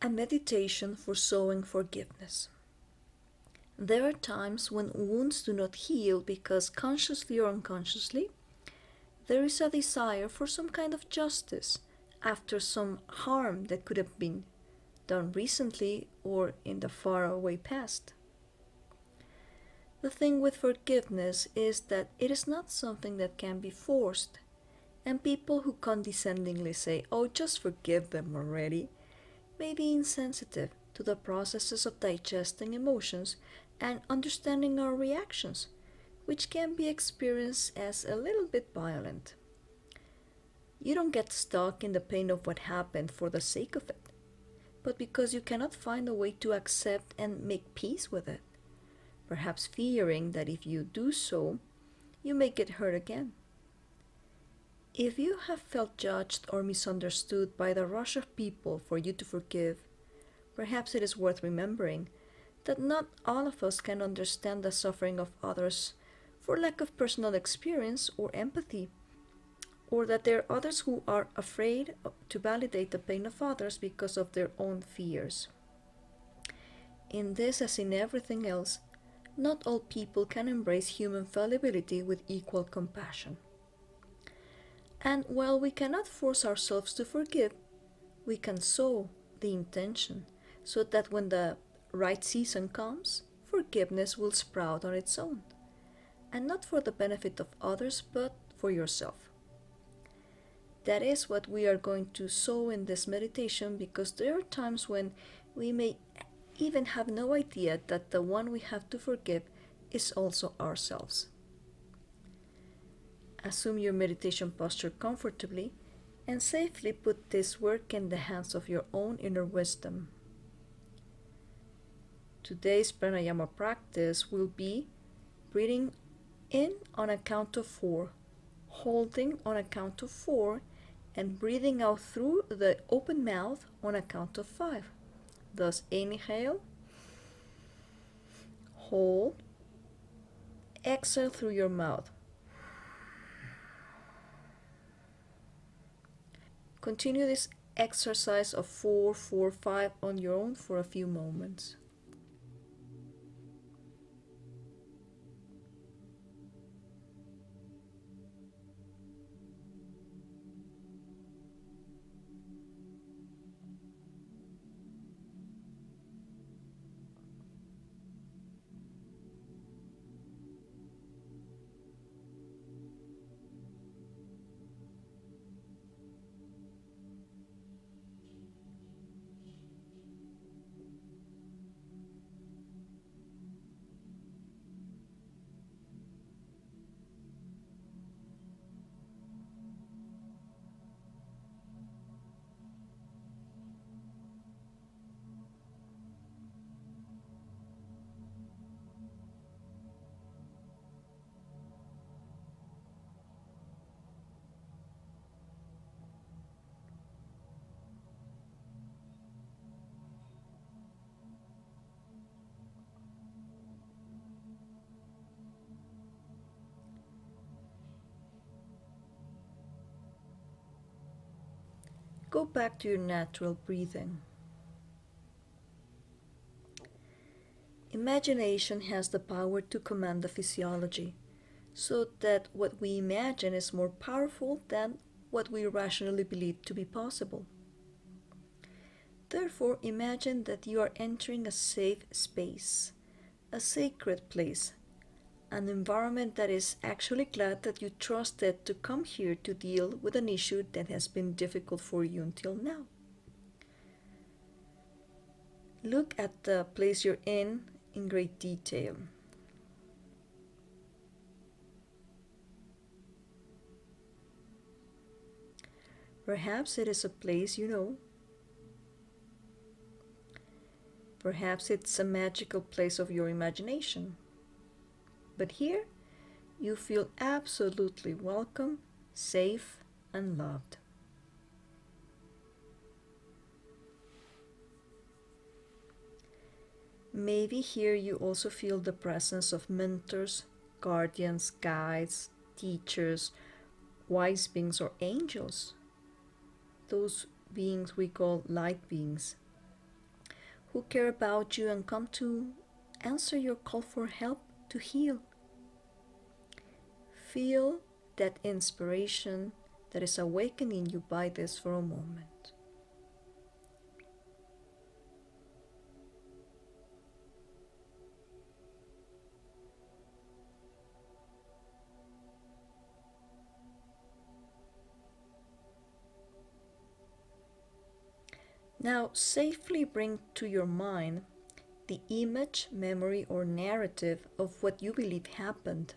A meditation for sowing forgiveness. There are times when wounds do not heal because, consciously or unconsciously, there is a desire for some kind of justice after some harm that could have been done recently or in the faraway past. The thing with forgiveness is that it is not something that can be forced, and people who condescendingly say, "Oh, just forgive them already," may be insensitive to the processes of digesting emotions and understanding our reactions, which can be experienced as a little bit violent. You don't get stuck in the pain of what happened for the sake of it, but because you cannot find a way to accept and make peace with it, perhaps fearing that if you do so, you may get hurt again. If you have felt judged or misunderstood by the rush of people for you to forgive, perhaps it is worth remembering that not all of us can understand the suffering of others for lack of personal experience or empathy, or that there are others who are afraid to validate the pain of others because of their own fears. In this, as in everything else, not all people can embrace human fallibility with equal compassion. And while we cannot force ourselves to forgive, we can sow the intention so that when the right season comes, forgiveness will sprout on its own, and not for the benefit of others, but for yourself. That is what we are going to sow in this meditation, because there are times when we may even have no idea that the one we have to forgive is also ourselves. Assume your meditation posture comfortably and safely put this work in the hands of your own inner wisdom. Today's pranayama practice will be breathing in on a count of 4, holding on a count of 4, and breathing out through the open mouth on a count of 5. Thus, inhale, hold, exhale through your mouth. Continue this exercise of 4, 4, 5 on your own for a few moments. Go back to your natural breathing. Imagination has the power to command the physiology, so that what we imagine is more powerful than what we rationally believe to be possible. Therefore, imagine that you are entering a safe space, a sacred place, an environment that is actually glad that you trusted to come here to deal with an issue that has been difficult for you until now. Look at the place you're in great detail. Perhaps it is a place you know. Perhaps it's a magical place of your imagination. But here, you feel absolutely welcome, safe, and loved. Maybe here you also feel the presence of mentors, guardians, guides, teachers, wise beings, or angels. Those beings we call light beings. who care about you and come to answer your call for help to heal. Feel that inspiration that is awakening you by this for a moment. Now, safely bring to your mind the image, memory, or narrative of what you believe happened.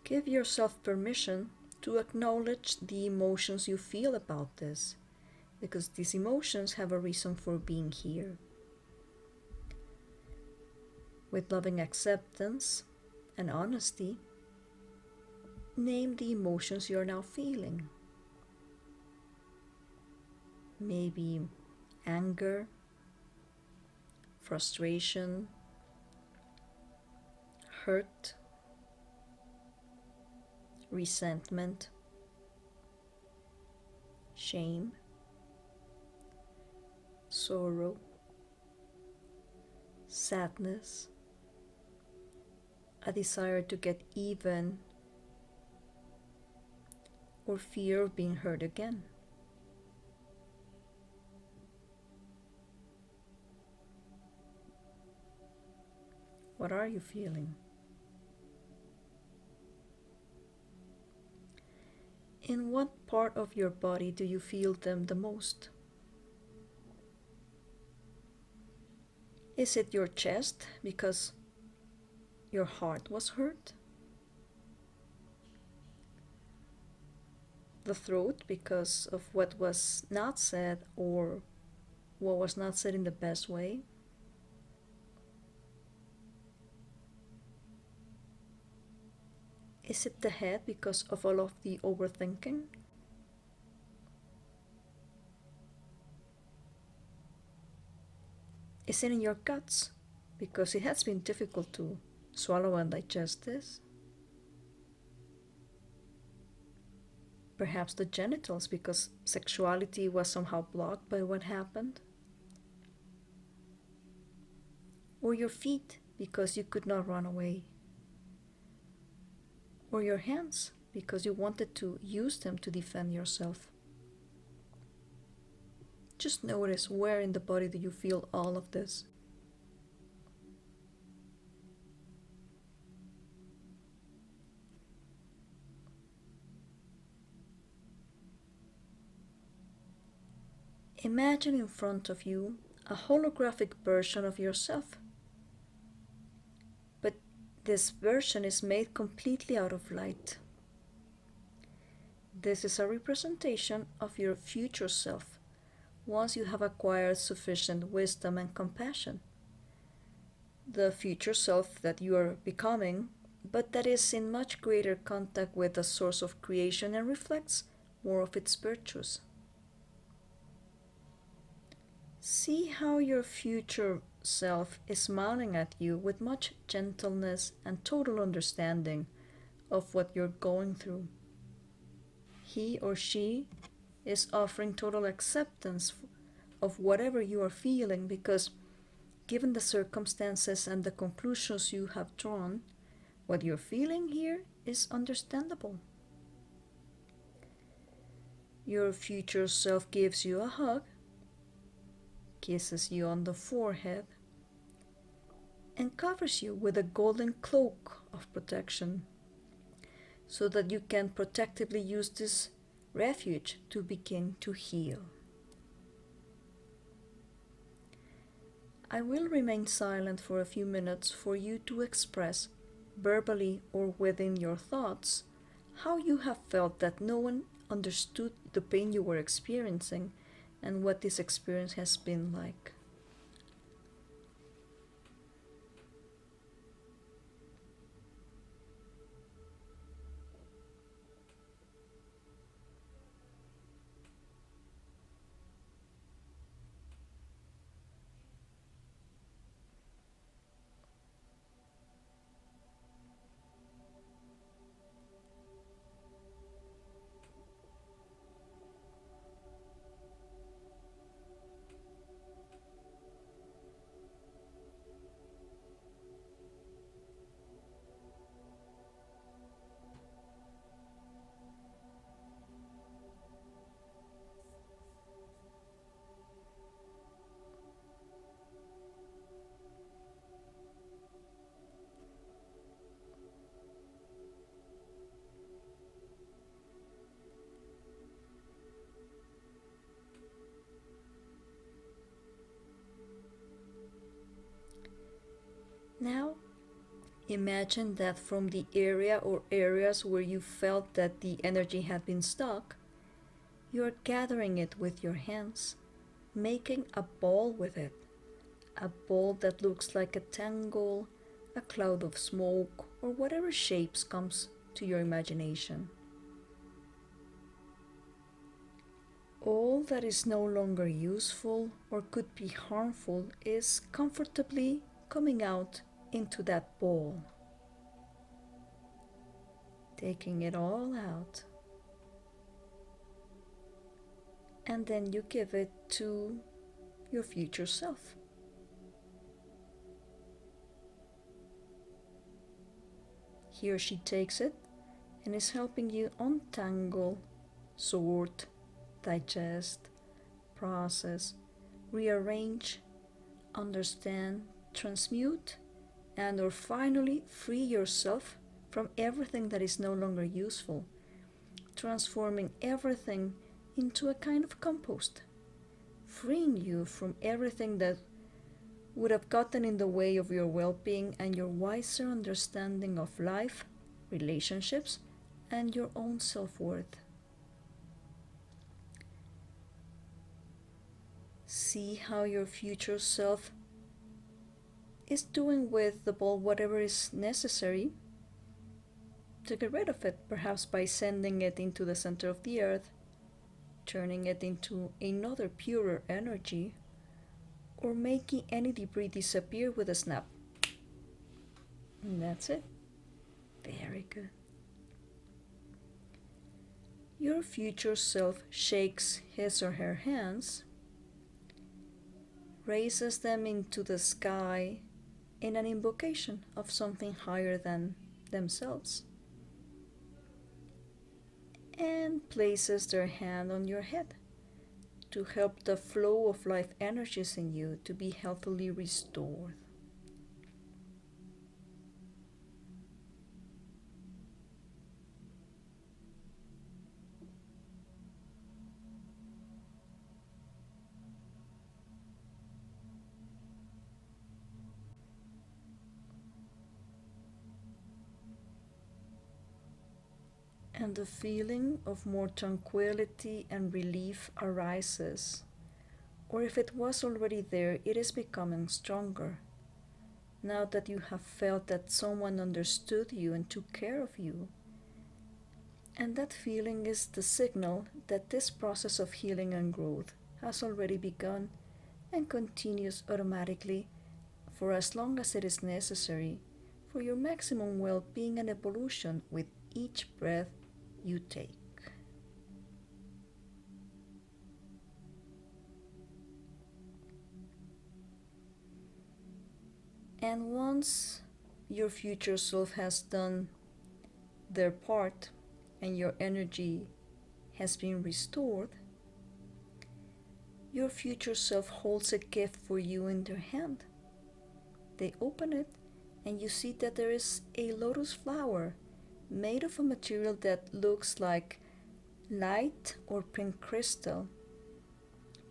Give yourself permission to acknowledge the emotions you feel about this, because these emotions have a reason for being here. With loving acceptance and honesty, name the emotions you are now feeling. Maybe anger, frustration, hurt, resentment, shame, sorrow, sadness, a desire to get even, or fear of being hurt again. What are you feeling? In what part of your body do you feel them the most? Is it your chest because your heart was hurt? The throat because of what was not said or what was not said in the best way? Is it the head because of all of the overthinking? Is it in your guts because it has been difficult to swallow and digest this? Perhaps the genitals because sexuality was somehow blocked by what happened? Or your feet because you could not run away? Or your hands because you wanted to use them to defend yourself? Just notice where in the body do you feel all of this. Imagine in front of you a holographic version of yourself. But this version is made completely out of light. This is a representation of your future self once you have acquired sufficient wisdom and compassion. The future self that you are becoming, but that is in much greater contact with the source of creation and reflects more of its virtues. See how your future self is smiling at you with much gentleness and total understanding of what you're going through. He or she is offering total acceptance of whatever you are feeling because, given the circumstances and the conclusions you have drawn, what you're feeling here is understandable. Your future self gives you a hug, kisses you on the forehead, and covers you with a golden cloak of protection so that you can protectively use this refuge to begin to heal. I will remain silent for a few minutes for you to express, verbally or within your thoughts, how you have felt that no one understood the pain you were experiencing and what this experience has been like. Now, imagine that from the area or areas where you felt that the energy had been stuck, you are gathering it with your hands, making a ball with it. A ball that looks like a tangle, a cloud of smoke, or whatever shapes comes to your imagination. All that is no longer useful or could be harmful is comfortably coming out into that ball. Taking it all out. And then you give it to your future self. He or she takes it and is helping you untangle, sort, digest, process, rearrange, understand, transmute, and or finally free yourself from everything that is no longer useful, transforming everything into a kind of compost, freeing you from everything that would have gotten in the way of your well-being and your wiser understanding of life, relationships, and your own self-worth. See how your future self is doing with the ball whatever is necessary to get rid of it, perhaps by sending it into the center of the earth, turning it into another purer energy, or making any debris disappear with a snap. And that's it. Very good. Your future self shakes his or her hands, raises them into the sky in an invocation of something higher than themselves, and places their hand on your head to help the flow of life energies in you to be healthily restored. And the feeling of more tranquility and relief arises, or if it was already there, it is becoming stronger. Now that you have felt that someone understood you and took care of you. And that feeling is the signal that this process of healing and growth has already begun and continues automatically for as long as it is necessary for your maximum well-being and evolution with each breath you take. And once your future self has done their part and your energy has been restored, your future self holds a gift for you in their hand. They open it and you see that there is a lotus flower made of a material that looks like light or pink crystal,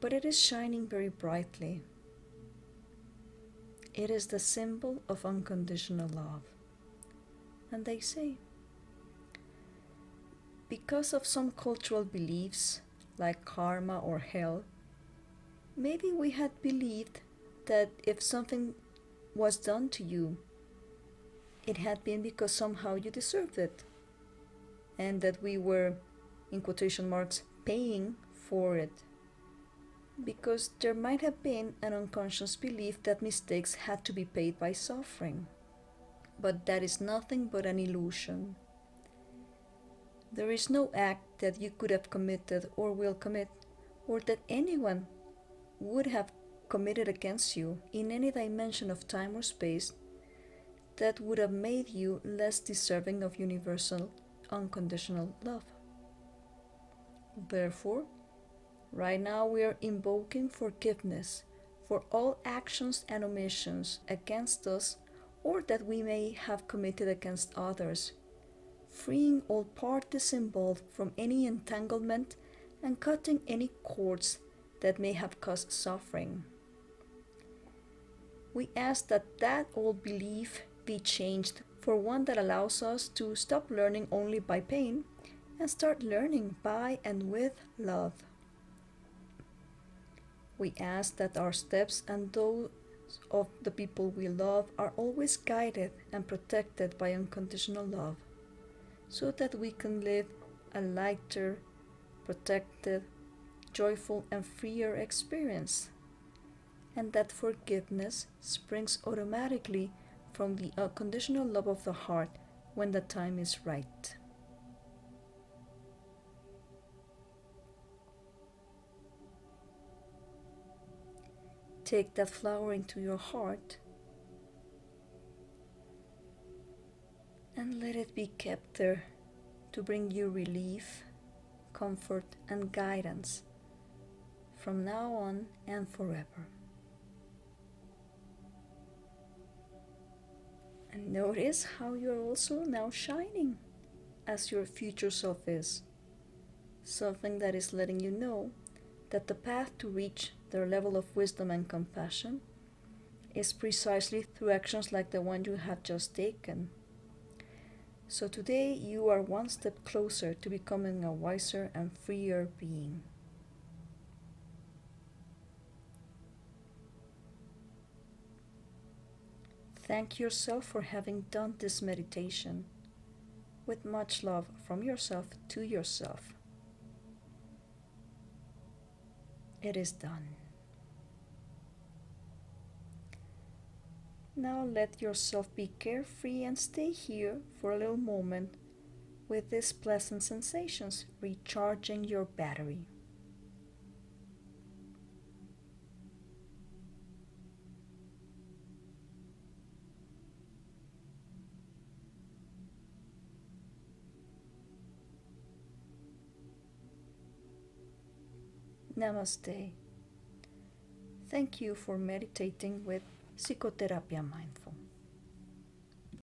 but it is shining very brightly. It is the symbol of unconditional love. And they say, because of some cultural beliefs like karma or hell, maybe we had believed that if something was done to you, it had been because somehow you deserved it, and that we were, in quotation marks, paying for it, because there might have been an unconscious belief that mistakes had to be paid by suffering. But that is nothing but an illusion. There is no act that you could have committed or will commit, or that anyone would have committed against you in any dimension of time or space that would have made you less deserving of universal, unconditional love. Therefore, right now we are invoking forgiveness for all actions and omissions against us or that we may have committed against others, freeing all parties involved from any entanglement and cutting any cords that may have caused suffering. We ask that that old belief be changed for one that allows us to stop learning only by pain and start learning by and with love. We ask that our steps and those of the people we love are always guided and protected by unconditional love, so that we can live a lighter, protected, joyful, and freer experience, and that forgiveness springs automatically from the unconditional love of the heart when the time is right. Take that flower into your heart and let it be kept there to bring you relief, comfort, and guidance from now on and forever. And notice how you are also now shining as your future self is, something that is letting you know that the path to reach their level of wisdom and compassion is precisely through actions like the one you have just taken. So today you are one step closer to becoming a wiser and freer being. Thank yourself for having done this meditation with much love from yourself to yourself. It is done. Now let yourself be carefree and stay here for a little moment with these pleasant sensations, recharging your battery. Namaste. Thank you for meditating with Psicoterapia Mindful.